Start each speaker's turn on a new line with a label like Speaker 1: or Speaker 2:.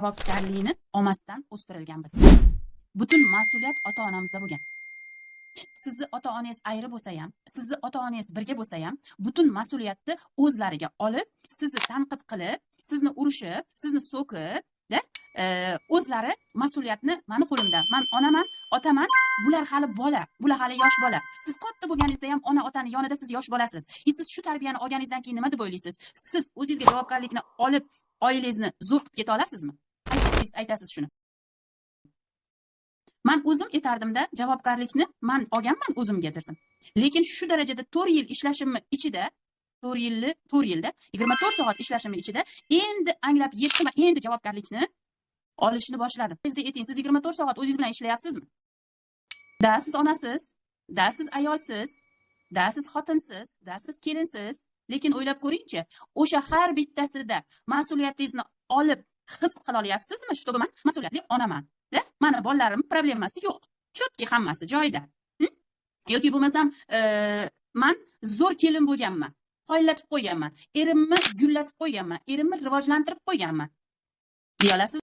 Speaker 1: javobgarlikni olmasdan o'stirilgan biz. Butun mas'uliyat ota-onamizda bo'lgan. Sizni ota-onangiz ayri bo'lsa ham, sizni ota-onangiz birga bo'lsa ham, butun mas'uliyatni o'zlariga olib, sizni tanqid qilib, sizni urishib, sizni so'kib, o'zlari mas'uliyatni mani qo'limda. Men onaman, otaman, bular hali bola, bular hali yosh bola. Siz katta bo'lganingizda ham ona otani yonida siz yosh bolasiz. Siz shu tarbiyani olganingizdan keyin nima deb o'ylaysiz? Siz o'zingizga javobgarlikni olib, oilangizni zo'r qilib keta olasizmi? Qaysi aytasiz shuni? Men o'zim aytardimda, javobgarlikni men olganman, o'zimga dirdim. Lekin shu darajada 4 yil ishlashimni ichida 4 yilda 24 soat ishlashimni ichida endi anglab yetdim va endi javobgarlikni olishni boshladim. Sizda ayting, siz 24 soat o'zingiz bilan ishlayapsizmi? Da siz onasiz, da siz ayolsiz, da siz xotinsiz, da siz kelinsiz. Lekin o'ylab ko'ring-chi, o'sha har bittasida mas'uliyatingizni olib his qila olyapsizmi? Shu men mas'uliyatli onaman. Mana bolalarim problemasi yo'q. Chotki hammasi joyida. Yoki bo'lmasam, men zo'r kelin bo'lganman. Qoyillatib qo'yganman. Erimni gullatib qo'yganman. Erimni rivojlantirib qo'yganman. Deya olasiz.